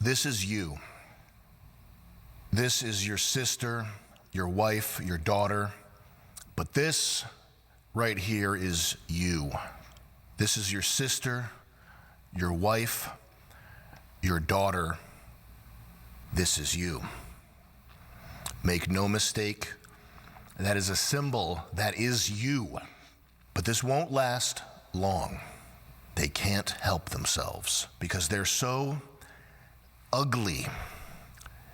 This is you. This is your sister, your wife, your daughter. But this right here is you. This is your sister, your wife, your daughter. This is you. Make no mistake, that is a symbol that is you. But this won't last long. They can't help themselves because they're so ugly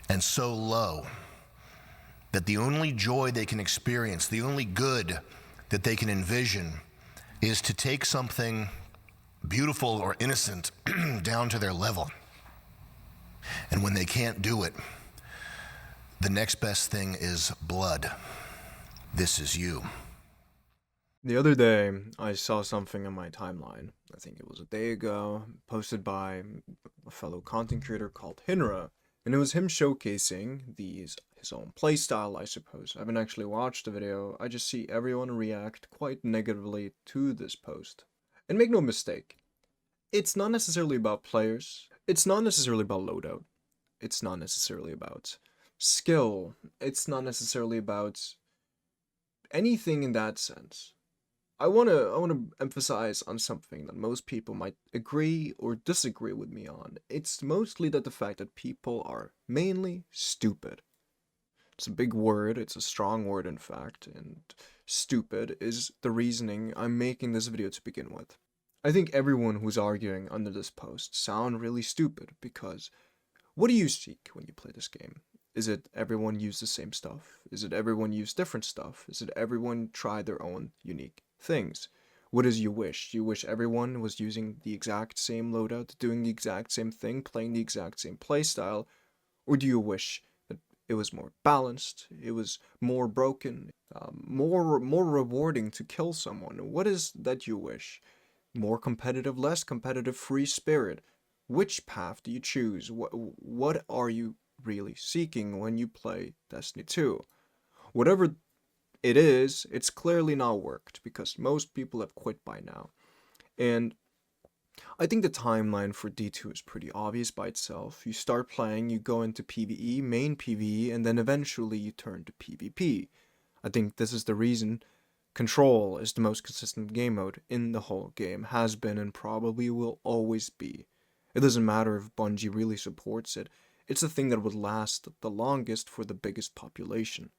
and so low that the only joy they can experience, the only good that they can envision, is to take something beautiful or innocent down to their level. And when they can't do it, the next best thing is blood. This is you. The other day, I saw something on my timeline. I think it was a day ago, posted by a fellow content creator called Hinra, and it was him showcasing his own playstyle, I suppose. I haven't actually watched the video, I just see everyone react quite negatively to this post. And make no mistake, it's not necessarily about players, it's not necessarily about loadout, it's not necessarily about skill, it's not necessarily about anything in that sense. I wanna emphasize on something that most people might agree or disagree with me on. It's mostly that the fact that people are mainly stupid. It's a big word, it's a strong word in fact, and stupid is the reasoning I'm making this video to begin with. I think everyone who's arguing under this post sound really stupid because what do you seek when you play this game? Is it everyone use the same stuff? Is it everyone use different stuff? Is it everyone try their own unique things? What is your wish? Do you wish everyone was using the exact same loadout, doing the exact same thing, playing the exact same playstyle? Or do you wish that it was more balanced, it was more broken, more rewarding to kill someone? What is that you wish? More competitive, less competitive, free spirit? Which path do you choose? What are you really seeking when you play Destiny 2? Whatever it is, it's clearly not worked because most people have quit by now. And I think the timeline for D2 is pretty obvious by itself. You start playing, you go into PvE, main PvE, and then eventually you turn to PvP. I think this is the reason Control is the most consistent game mode in the whole game, has been and probably will always be. It doesn't matter if Bungie really supports it, it's the thing that would last the longest for the biggest population.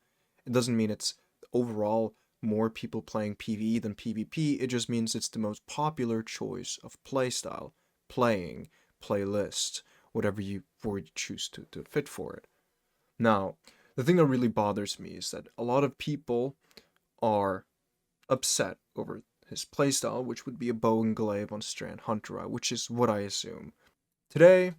It doesn't mean it's overall more people playing PvE than PvP, it just means it's the most popular choice of playstyle, playing, playlist, whatever you word you choose to fit for it. Now, the thing that really bothers me is that a lot of people are upset over his playstyle, which would be a bow and glaive on Strand Hunter, which is what I assume. Today,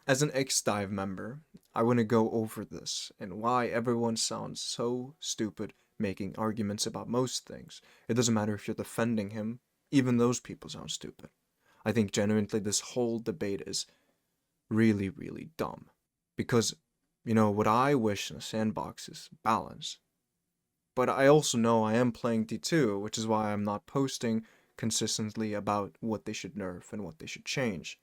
as an X-Dive member, I want to go over this and why everyone sounds so stupid making arguments about most things. It doesn't matter if you're defending him, even those people sound stupid. I think genuinely this whole debate is really, really dumb. Because, what I wish in a sandbox is balance. But I also know I am playing D2, which is why I'm not posting consistently about what they should nerf and what they should change.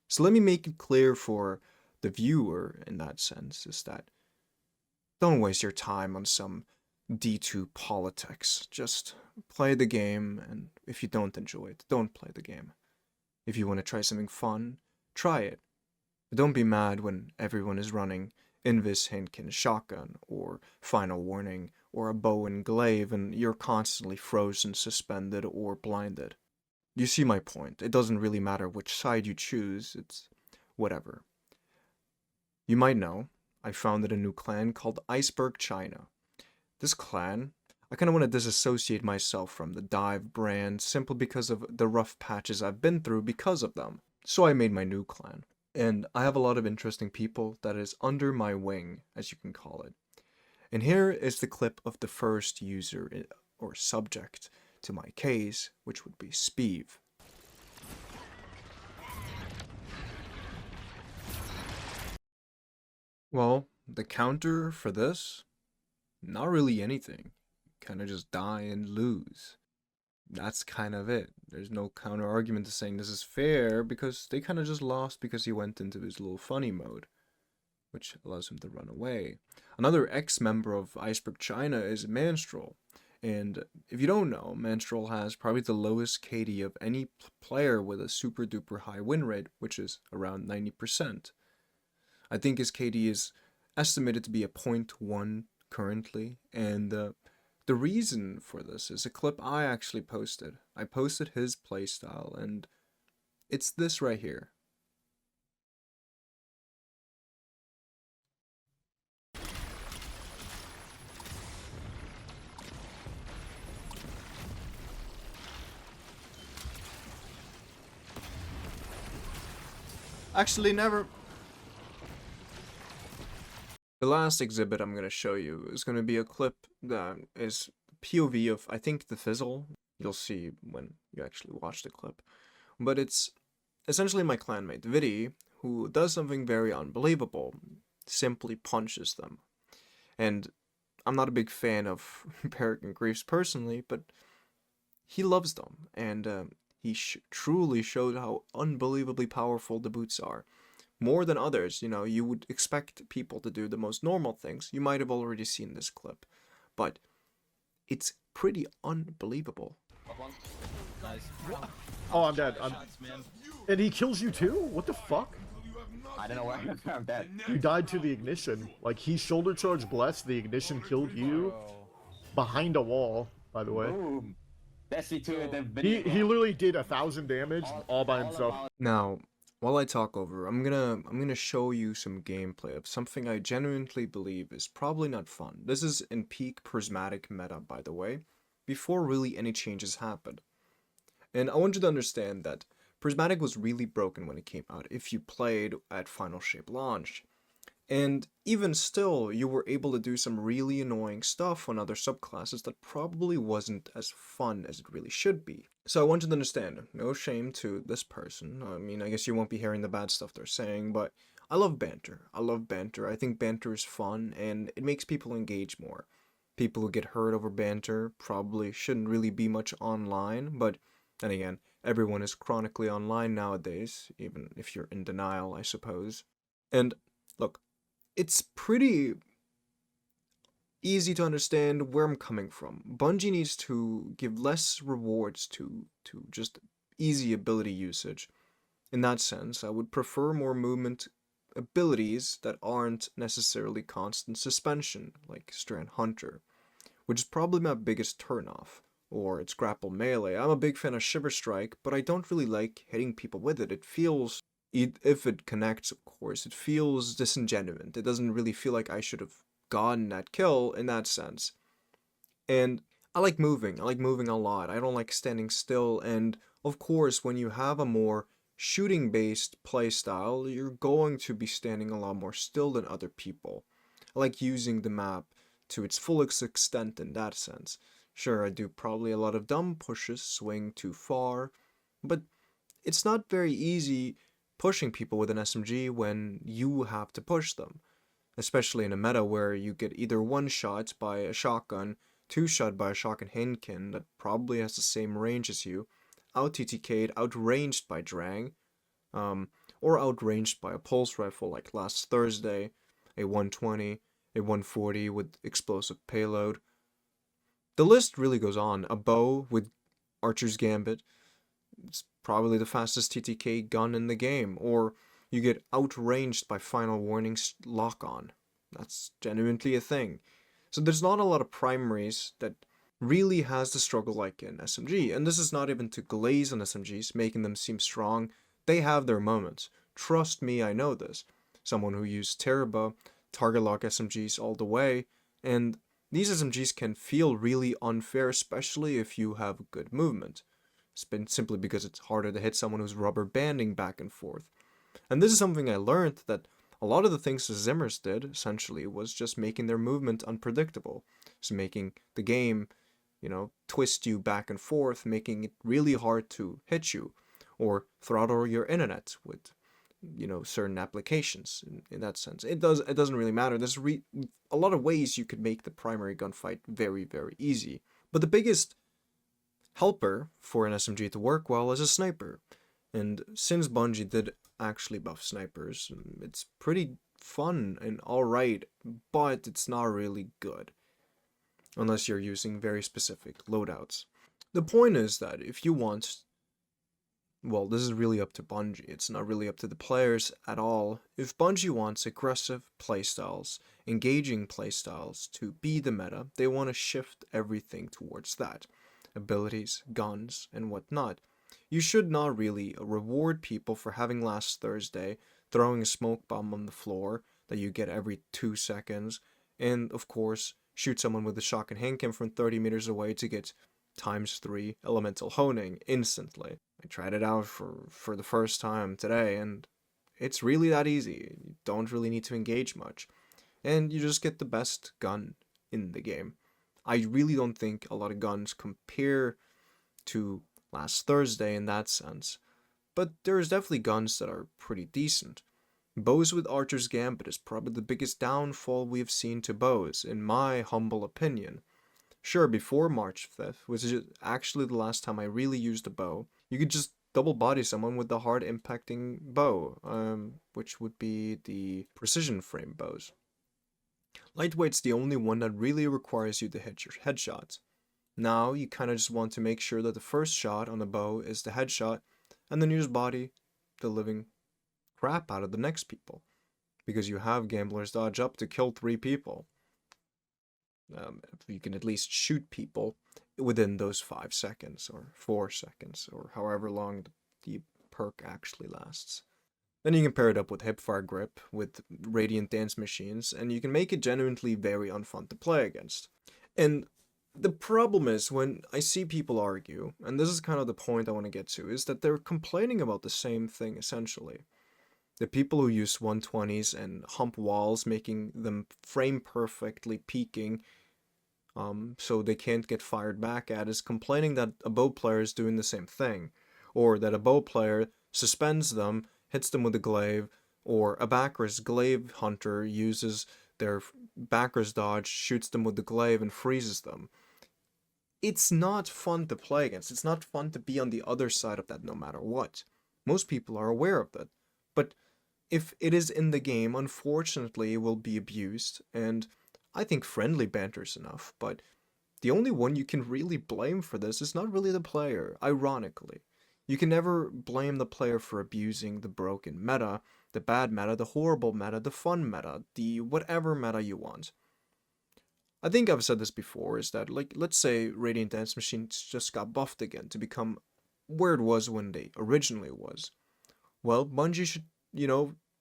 So let me make it clear for the viewer in that sense, is that don't waste your time on some D2 politics. Just play the game, and if you don't enjoy it, don't play the game. If you want to try something fun, try it. But don't be mad when everyone is running Invis Hinkin shotgun, or Final Warning, or a bow and glaive, and you're constantly frozen, suspended, or blinded. You see my point. It doesn't really matter which side you choose, it's whatever. You might know, I founded a new clan called Iceberg China. This clan, I kind of want to disassociate myself from the Dive brand simply because of the rough patches I've been through because of them. So I made my new clan. And I have a lot of interesting people that is under my wing, as you can call it. And here is the clip of the first user or subject to my case, which would be Speeve. Well, the counter for this? Not really anything. Kinda just die and lose. that's kind of it. There's no counter argument to saying this is fair because they kind of just lost because he went into his little funny mode, which allows him to run away. Another ex-member of Iceberg China is Manstral. And if you don't know, Manstral has probably the lowest KD of any player with a super duper high win rate, which is around 90%. I think his KD is estimated to be a .1 currently, and the reason for this is a clip I actually posted. I posted his playstyle, and it's this right here. Actually, never. The last exhibit I'm going to show you is going to be a clip that is POV of, I think, the Fizzle. You'll see when you actually watch the clip. But it's essentially my clanmate, Viddy, who does something very unbelievable. Simply punches them. And I'm not a big fan of Peregrine Greaves personally, but he loves them. And he truly showed how unbelievably powerful the boots are. More than others, you would expect people to do the most normal things. You might have already seen this clip, but it's pretty unbelievable. Nice. Oh, I'm dead. And he kills you too? What the fuck? I don't know where I'm dead. You died to the ignition. Like, he shoulder charge blessed, the ignition killed you behind a wall, by the way. Boom. Destiny 2 and then He literally did 1,000 damage all by himself. Now, while I talk over, I'm gonna show you some gameplay of something I genuinely believe is probably not fun. This is in peak Prismatic meta, by the way, before really any changes happened. And I want you to understand that Prismatic was really broken when it came out if you played at Final Shape launch. And even still, you were able to do some really annoying stuff on other subclasses that probably wasn't as fun as it really should be. So I want you to understand, no shame to this person. I mean, I guess you won't be hearing the bad stuff they're saying, but I love banter. I love banter. I think banter is fun, and it makes people engage more. People who get hurt over banter probably shouldn't really be much online, but then again, everyone is chronically online nowadays, even if you're in denial, I suppose. And look, it's pretty easy to understand where I'm coming from. Bungie needs to give less rewards to just easy ability usage. In that sense, I would prefer more movement abilities that aren't necessarily constant suspension, like Strand Hunter, which is probably my biggest turnoff. Or its grapple melee. I'm a big fan of Shiver Strike, but I don't really like hitting people with it. It feels, if it connects, of course, it feels disingenuous. It doesn't really feel like I should have gotten that kill in that sense. And I like moving. I like moving a lot. I don't like standing still. And of course, when you have a more shooting-based playstyle, you're going to be standing a lot more still than other people. I like using the map to its fullest extent in that sense. Sure, I do probably a lot of dumb pushes, swing too far, but it's not very easy pushing people with an SMG when you have to push them. Especially in a meta where you get either one-shot by a shotgun, two-shot by a shotgun Henkin that probably has the same range as you, out-TTK'd, outranged by Drang, or outranged by a pulse rifle like last Thursday, a 120, a 140 with explosive payload. The list really goes on. A bow with Archer's Gambit, it's probably the fastest TTK gun in the game. Or you get outranged by Final Warning's lock-on. That's genuinely a thing. So there's not a lot of primaries that really has the struggle like in SMG. And this is not even to glaze on SMGs, making them seem strong. They have their moments. Trust me, I know this. Someone who used Teraba, target lock SMGs all the way, and these SMGs can feel really unfair, especially if you have good movement. It's been simply because it's harder to hit someone who's rubber banding back and forth. And this is something I learned, that a lot of the things the Zimmers did, essentially, was just making their movement unpredictable. So making the game, twist you back and forth, making it really hard to hit you, or throttle your internet with certain applications in that sense. It doesn't really matter. There's a lot of ways you could make the primary gunfight very, very easy. But the biggest helper for an SMG to work well as a sniper. And since Bungie did actually buff snipers, it's pretty fun and alright, but it's not really good. Unless you're using very specific loadouts. The point is that if you want, well, this is really up to Bungie, it's not really up to the players at all. If Bungie wants aggressive playstyles, engaging playstyles to be the meta, they want to shift everything towards that. Abilities, guns, and whatnot. You should not really reward people for having last Thursday, throwing a smoke bomb on the floor that you get every 2 seconds, and of course, shoot someone with a shotgun handcam from 30 meters away to get ×3 elemental honing instantly. I tried it out for the first time today, and it's really that easy. You don't really need to engage much, and you just get the best gun in the game. I really don't think a lot of guns compare to last Thursday in that sense, but there's definitely guns that are pretty decent. Bows with Archer's Gambit is probably the biggest downfall we've seen to bows, in my humble opinion. Sure, before March 5th, which is actually the last time I really used a bow, you could just double body someone with the hard impacting bow, which would be the precision frame bows. Lightweight's the only one that really requires you to hit your headshots. Now you kind of just want to make sure that the first shot on the bow is the headshot, and then you just body the living crap out of the next people, because you have Gambler's Dodge up to kill 3 people. You can at least shoot people within those 5 seconds, or 4 seconds, or however long the perk actually lasts. Then you can pair it up with Hipfire Grip, with Radiant Dance Machines, and you can make it genuinely very unfun to play against. And the problem is, when I see people argue, and this is kind of the point I want to get to, is that they're complaining about the same thing essentially. The people who use 120s and hump walls, making them frame perfectly peaking, so they can't get fired back at, is complaining that a bow player is doing the same thing, or that a bow player suspends them, hits them with a glaive, or a backers glaive hunter uses their backers dodge, shoots them with the glaive, and freezes them. It's not fun to play against. It's not fun to be on the other side of that no matter what. Most people are aware of that. But if it is in the game, unfortunately, it will be abused, and I think friendly banter's enough, but the only one you can really blame for this is not really the player, ironically. You can never blame the player for abusing the broken meta, the bad meta, the horrible meta, the fun meta, the whatever meta you want. I think I've said this before, is that, like, let's say Radiant Dance Machines just got buffed again to become where it was when they originally was. Well, Bungie should,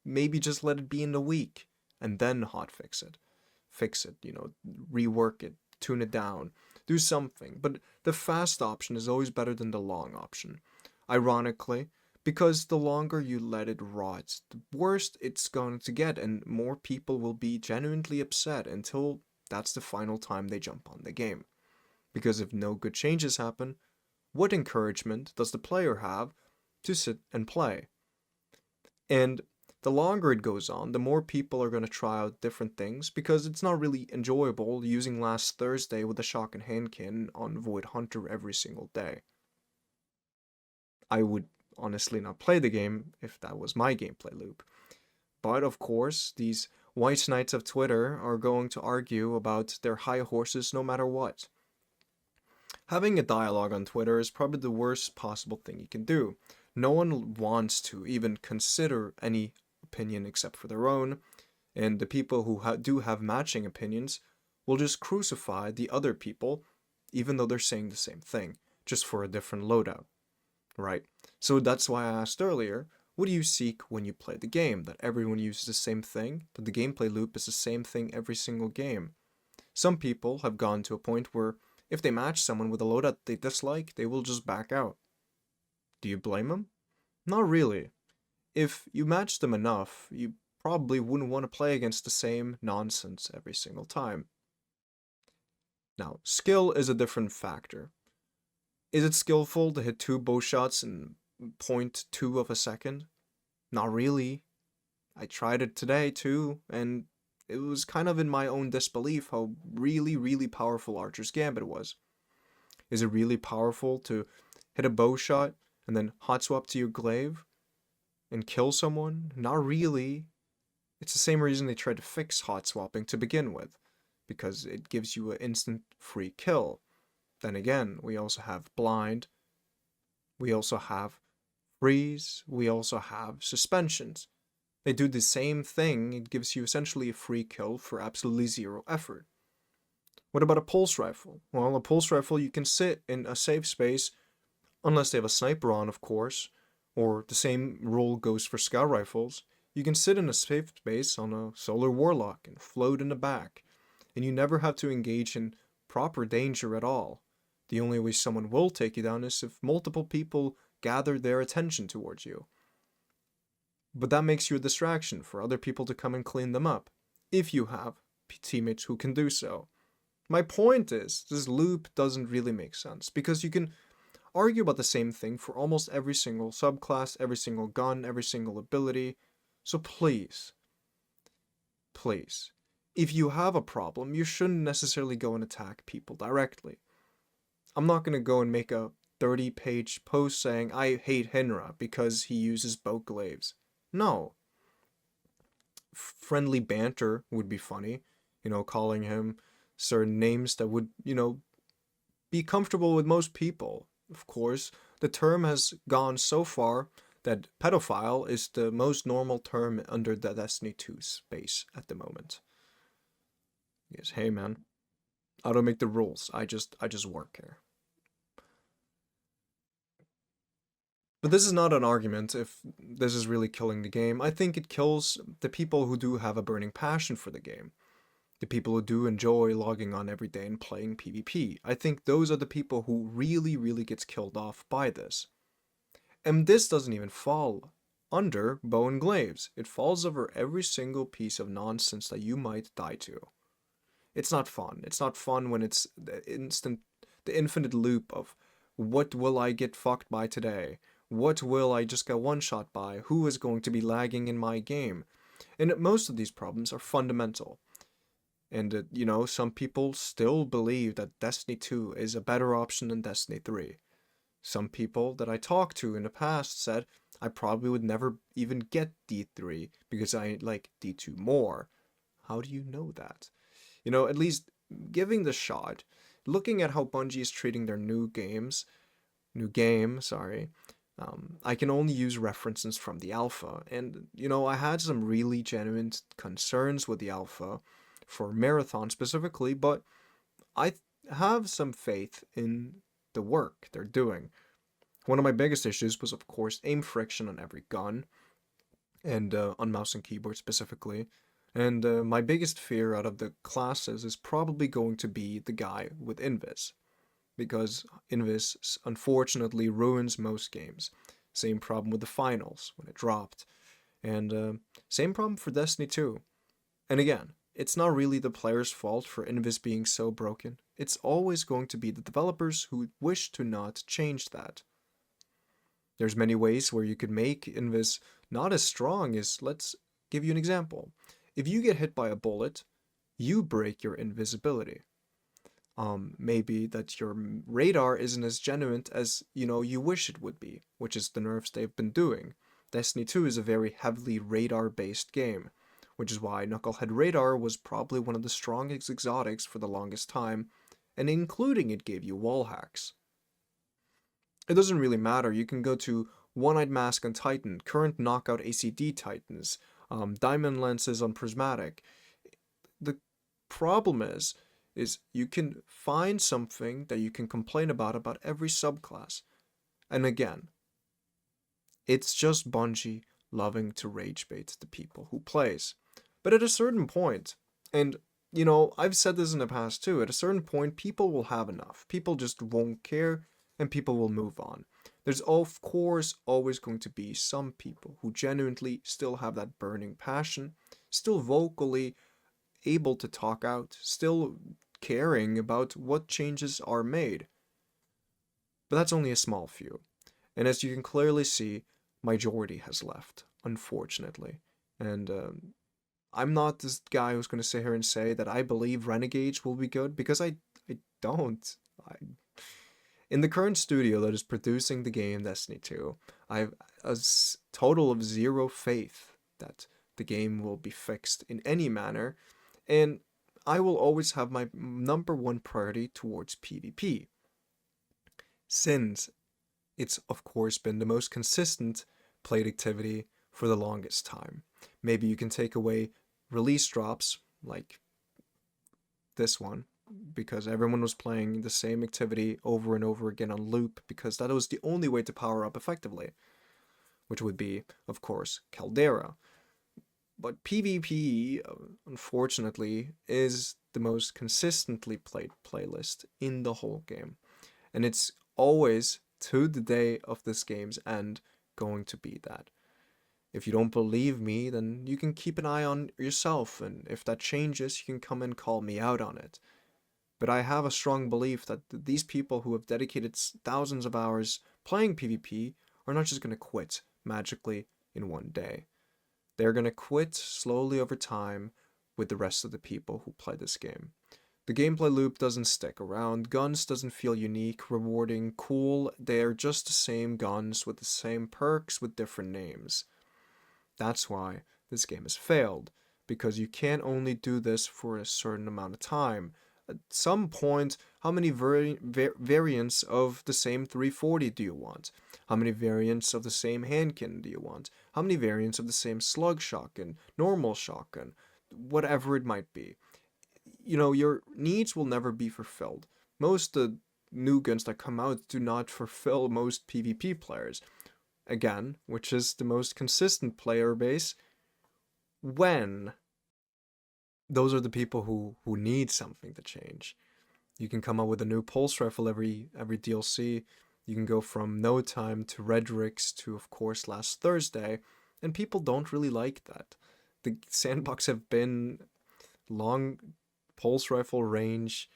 maybe just let it be in the week, and then hotfix it. Fix it, rework it, tune it down, do something. But the fast option is always better than the long option. Ironically, because the longer you let it rot, the worse it's going to get, and more people will be genuinely upset until that's the final time they jump on the game. Because if no good changes happen, what encouragement does the player have to sit and play? And the longer it goes on, the more people are going to try out different things, because it's not really enjoyable using last Thursday with a shotgun handkin on Void Hunter every single day. I would honestly not play the game if that was my gameplay loop. But of course, these white knights of Twitter are going to argue about their high horses no matter what. Having a dialogue on Twitter is probably the worst possible thing you can do. No one wants to even consider any opinion except for their own, and the people who do have matching opinions will just crucify the other people, even though they're saying the same thing, just for a different loadout. Right? So that's why I asked earlier, what do you seek when you play the game? That everyone uses the same thing? That the gameplay loop is the same thing every single game? Some people have gone to a point where if they match someone with a loadout they dislike, they will just back out. Do you blame them? Not really. If you match them enough, you probably wouldn't want to play against the same nonsense every single time. Now, skill is a different factor. Is it skillful to hit 2 bow shots in 0.2 of a second? Not really. I tried it today too, and it was kind of in my own disbelief how really, really powerful Archer's Gambit was. Is it really powerful to hit a bow shot and then hot swap to your glaive and kill someone? Not really. It's the same reason they tried to fix hot swapping to begin with, because it gives you an instant free kill. Then again, we also have blind, we also have freeze, we also have suspensions. They do the same thing, it gives you essentially a free kill for absolutely zero effort. What about a pulse rifle? Well, a pulse rifle, you can sit in a safe space, unless they have a sniper on, of course, or the same rule goes for scout rifles. You can sit in a safe space on a solar warlock and float in the back, and you never have to engage in proper danger at all. The only way someone will take you down is if multiple people gather their attention towards you. But that makes you a distraction for other people to come and clean them up, if you have teammates who can do so. My point is, this loop doesn't really make sense, because you can argue about the same thing for almost every single subclass, every single gun, every single ability. So please, if you have a problem, you shouldn't necessarily go and attack people directly. I'm not going to go and make a 30-page post saying I hate Hinra because he uses bow glaives. No. Friendly banter would be funny, calling him certain names that would, be comfortable with most people. Of course, the term has gone so far that pedophile is the most normal term under the Destiny 2 space at the moment. Yes, hey man, I don't make the rules. I just work here. But this is not an argument if this is really killing the game. I think it kills the people who do have a burning passion for the game. The people who do enjoy logging on every day and playing PvP. I think those are the people who really gets killed off by this. And this doesn't even fall under bow and glaives. It falls over every single piece of nonsense that you might die to. It's not fun. It's not fun when it's the infinite loop of what will I get fucked by today? What will I just get one shot by? Who is going to be lagging in my game? And most of these problems are fundamental. And, some people still believe that Destiny 2 is a better option than Destiny 3. Some people that I talked to in the past said I probably would never even get D3 because I like D2 more. How do you know that? At least giving the shot, looking at how Bungie is treating their new game, I can only use references from the alpha. And, I had some really genuine concerns with the alpha for Marathon specifically, but I have some faith in the work they're doing. One of my biggest issues was, of course, aim friction on every gun, and on mouse and keyboard specifically. And my biggest fear out of the classes is probably going to be the guy with Invis, because Invis unfortunately ruins most games. Same problem with the finals when it dropped, and same problem for Destiny 2. And again, it's not really the player's fault for Invis being so broken. It's always going to be the developers who wish to not change that. There's many ways where you could make Invis not as strong as, let's give you an example. If you get hit by a bullet, you break your invisibility. Maybe that your radar isn't as genuine as, you wish it would be, which is the nerfs they've been doing. Destiny 2 is a very heavily radar-based game, which is why Knucklehead Radar was probably one of the strongest exotics for the longest time, and including it gave you wall hacks. It doesn't really matter, you can go to One-Eyed Mask on Titan, current Knockout ACD Titans, Diamond Lenses on Prismatic. The problem is you can find something that you can complain about every subclass. And again, it's just Bungie loving to rage bait the people who plays. But at a certain point, and I've said this in the past too, at a certain point people will have enough. People just won't care and people will move on. There's of course always going to be some people who genuinely still have that burning passion, still vocally able to talk out, still caring about what changes are made. But that's only a small few. And as you can clearly see, majority has left, unfortunately. And I'm not this guy who's going to sit here and say that I believe Renegades will be good, because I don't. In the current studio that is producing the game Destiny 2, I have total of zero faith that the game will be fixed in any manner, and I will always have my number one priority towards PvP. Since it's of course been the most consistent played activity for the longest time. Maybe you can take away release drops like this one, because everyone was playing the same activity over and over again on loop, because that was the only way to power up effectively, which would be, of course, Caldera. But PvP, unfortunately, is the most consistently played playlist in the whole game. And it's always, to the day of this game's end, going to be that. If you don't believe me, then you can keep an eye on yourself, and if that changes, you can come and call me out on it. But I have a strong belief that these people who have dedicated thousands of hours playing PvP are not just going to quit magically in one day. They're going to quit slowly over time with the rest of the people who play this game. The gameplay loop doesn't stick around, guns doesn't feel unique, rewarding, cool, they're just the same guns with the same perks with different names. That's why this game has failed, because you can't only do this for a certain amount of time. At some point, how many variants of the same 340 do you want? How many variants of the same handkin do you want? How many variants of the same slug shotgun, normal shotgun, whatever it might be? You know, your needs will never be fulfilled. Most of the new guns that come out do not fulfill most PvP players. Again, which is the most consistent player base, when those are the people who need something to change. You can come out with a new pulse rifle every DLC. You can go from No Time to Redrix to, of course, Last Thursday, and people don't really like that. The sandbox have been long pulse rifle range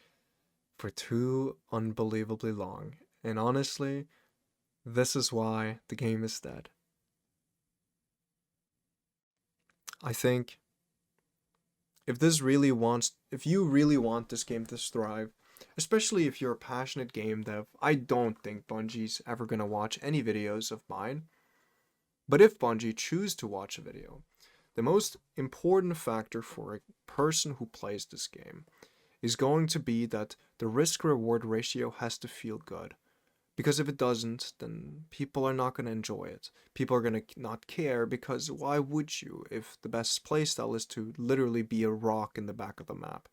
for too unbelievably long. And honestly, this is why the game is dead. I think if you really want this game to thrive, especially if you're a passionate game dev, I don't think Bungie's ever gonna watch any videos of mine. But if Bungie choose to watch a video, the most important factor for a person who plays this game is going to be that the risk-reward ratio has to feel good. Because if it doesn't, then people are not going to enjoy it. People are going to not care, because why would you if the best playstyle is to literally be a rock in the back of the map?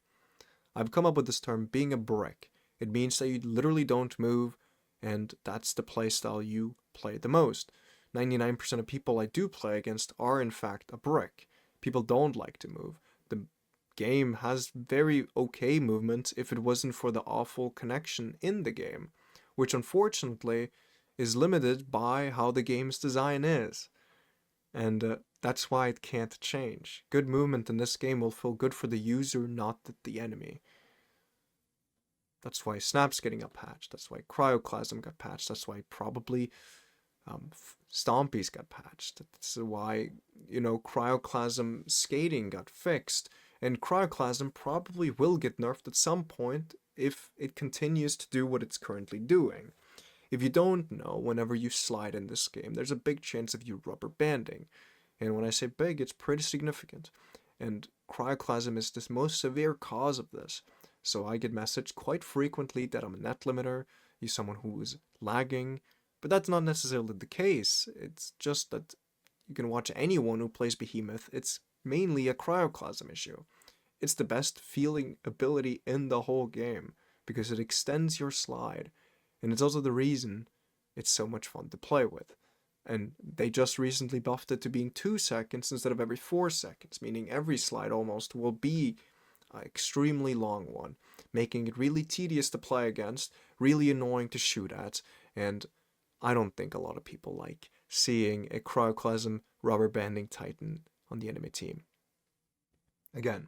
I've come up with this term, being a brick. It means that you literally don't move, and that's the playstyle you play the most. 99% of people I do play against are in fact a brick. People don't like to move. The game has very okay movement if it wasn't for the awful connection in the game, which unfortunately is limited by how the game's design is. And that's why it can't change. Good movement in this game will feel good for the user, not the enemy. That's why Snap's getting a patch. That's why Cryoclasm got patched. That's why probably Stompies got patched. That's why, Cryoclasm skating got fixed. And Cryoclasm probably will get nerfed at some point if it continues to do what it's currently doing. If you don't know, whenever you slide in this game, there's a big chance of you rubber banding. And when I say big, it's pretty significant. And Cryoclasm is the most severe cause of this. So I get messaged quite frequently that I'm a net limiter, you're someone who is lagging, but that's not necessarily the case. It's just that you can watch anyone who plays Behemoth, it's mainly a Cryoclasm issue. It's the best feeling ability in the whole game, because it extends your slide, and it's also the reason it's so much fun to play with. And they just recently buffed it to being 2 seconds instead of every 4 seconds, meaning every slide almost will be an extremely long one, making it really tedious to play against, really annoying to shoot at, and I don't think a lot of people like seeing a Cryoclasm rubber banding Titan on the enemy team. Again,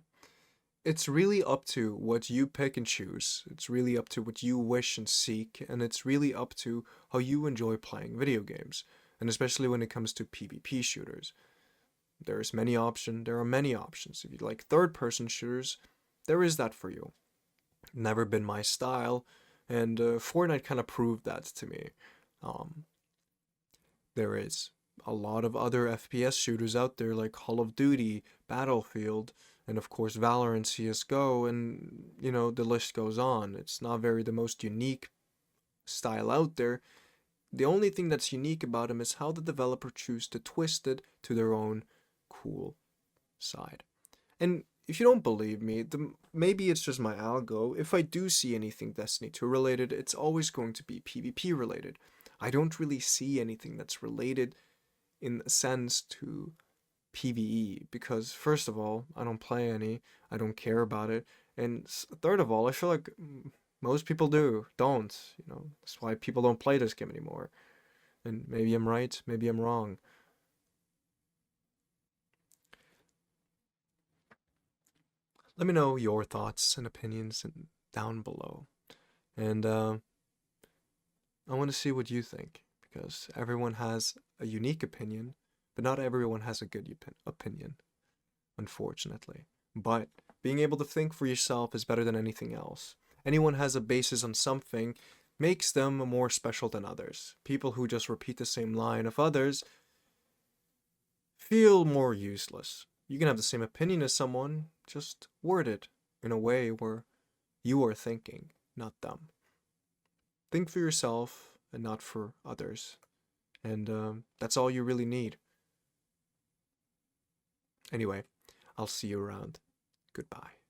it's really up to what you pick and choose. It's really up to what you wish and seek, and it's really up to how you enjoy playing video games, and especially when it comes to PvP shooters. There are many options. If you like third-person shooters, there is that for you. Never been my style, And Fortnite kind of proved that to me. There is a lot of other FPS shooters out there like Call of Duty, Battlefield, and of course Valorant, CSGO, and you know, the list goes on. It's not very the most unique style out there. The only thing that's unique about them is how the developer choose to twist it to their own cool side. And if you don't believe me, maybe it's just my algo. If I do see anything Destiny 2 related, it's always going to be PvP related. I don't really see anything that's related in a sense to PvE because first of all, I don't play any, I don't care about it, and third of all, I feel like most people don't, you know, that's why people don't play this game anymore. And maybe I'm right, maybe I'm wrong. Let me know your thoughts and opinions down below. And I want to see what you think, because everyone has a unique opinion, but not everyone has a good opinion, unfortunately. But being able to think for yourself is better than anything else. Anyone has a basis on something makes them more special than others. People who just repeat the same line of others feel more useless. You can have the same opinion as someone, just word it in a way where you are thinking, not them. Think for yourself and not for others. And that's all you really need. Anyway, I'll see you around. Goodbye.